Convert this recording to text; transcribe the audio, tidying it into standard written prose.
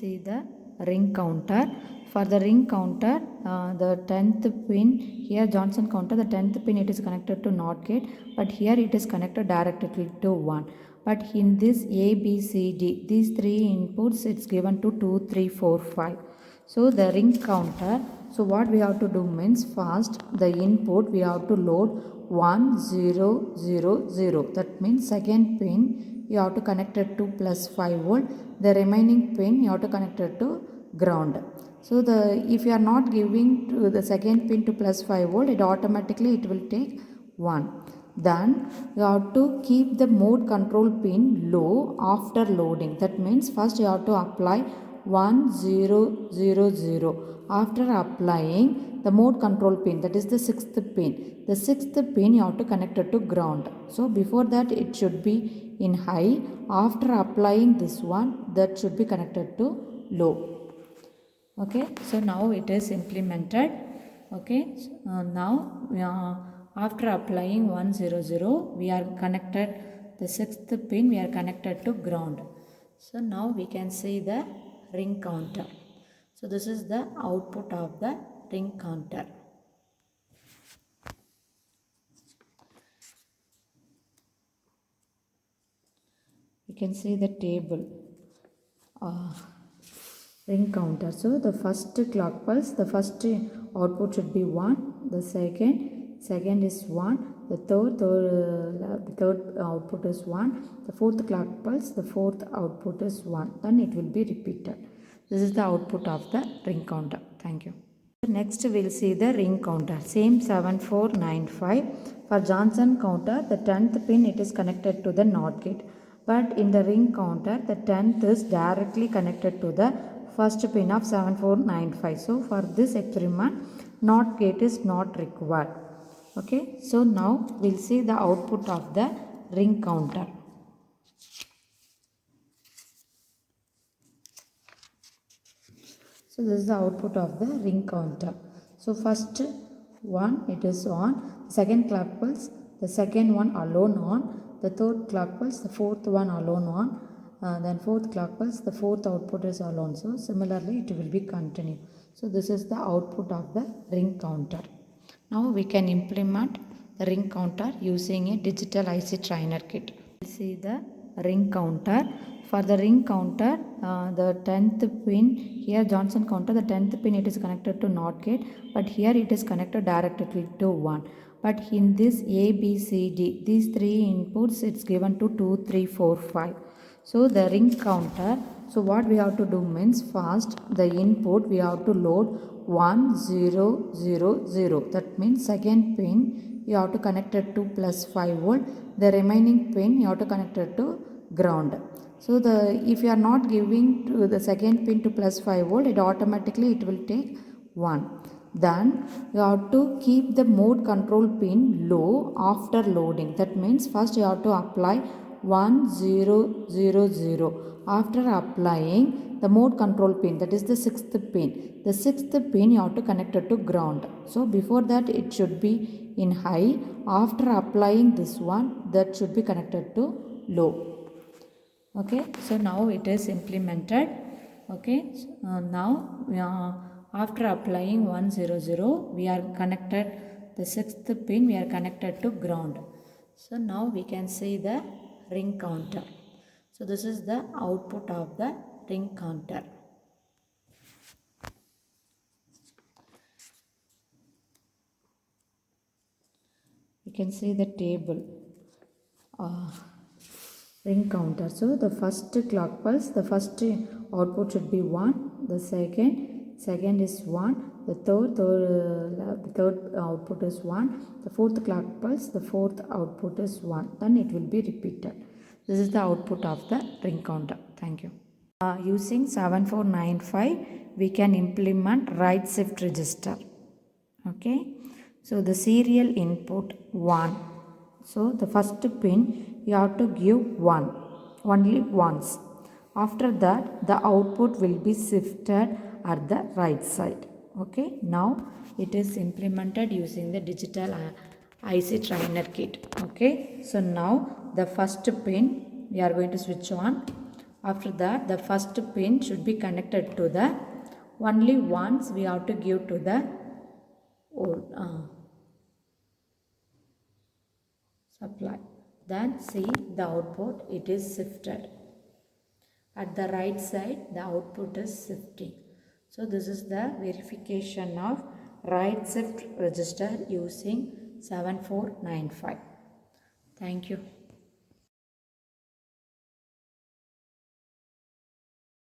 see the ring counter. For the ring counter, the 10th pin, here Johnson counter, the 10th pin it is connected to NOT gate, but here it is connected directly to 1. But in this A, B, C, D, these three inputs, it's given to 2, 3, 4, 5. So the ring counter, so what we have to do means, first the input we have to load 1, 0, 0, 0. That means second pin you have to connect it to plus 5 volt. The remaining pin you have to connect it to ground. So if you are not giving to the second pin to plus 5 volt, it automatically it will take 1. Then you have to keep the mode control pin low after loading. That means first you have to apply 1, 0, 0, 0. After applying the mode control pin, that is the 6th pin. The 6th pin you have to connect it to ground. So before that it should be in high. After applying this one, that should be connected to low. Okay, so now it is implemented. Okay, now after applying 1, 0, 0, we are connected, the 6th pin we are connected to ground. So now we can see the ring counter. So this is the output of the ring counter. You can see the table. Ring counter. So the first clock pulse, the first output should be 1, the second is 1, the third output is 1, the fourth clock pulse, the fourth output is 1. Then it will be repeated. This is the output of the ring counter. Thank you. Next we will see the ring counter. Same 7495. For Johnson counter, the 10th pin it is connected to the NOT gate. But in the ring counter, the 10th is directly connected to the first pin of 7495. So for this experiment, NOT gate is not required. Okay, so now we will see the output of the ring counter. So this is the output of the ring counter. So first one it is on, second clock pulse, the second one alone on, the third clock pulse, the fourth one alone on, then fourth clock pulse, the fourth output is alone. So similarly it will be continue. So this is the output of the ring counter. Now we can implement the ring counter using a digital IC trainer kit. See the ring counter. For the ring counter, the 10th pin, here Johnson counter, the 10th pin it is connected to NOT gate, but here it is connected directly to 1. But in this A, B, C, D, these three inputs, it's given to 2, 3, 4, 5. So the ring counter, so what we have to do means, first the input we have to load 1, 0, 0, 0. That means second pin you have to connect it to plus 5 volt. The remaining pin you have to connect it to ground. So if you are not giving to the second pin to plus 5 volt, it automatically it will take 1. Then you have to keep the mode control pin low after loading. That means first you have to apply 1, 0, 0, 0. After applying the mode control pin, that is the 6th pin. The 6th pin you have to connect it to ground. So before that it should be in high. After applying this one, that should be connected to low. Okay, so now it is implemented. Okay, now after applying 1, 0, 0, we are connected, the 6th pin we are connected to ground. So now we can see the ring counter. So this is the output of the ring counter. You can see the table. Ring counter. So the first clock pulse, the first output should be 1, the second is 1, the third output is 1, the fourth clock pulse, the fourth output is 1. Then it will be repeated. This is the output of the ring counter. Thank you. Using 7495, we can implement write shift register. Okay, so the serial input 1. So the first pin you have to give 1, only once. After that the output will be shifted at the right side. Okay, now it is implemented using the digital IC trainer kit. Okay, so now the first pin we are going to switch on. After that, the first pin should be connected to the, only once we have to give to the supply. Then see the output, it is shifted. At the right side, the output is shifting. So this is the verification of right shift register using 7495. Thank you.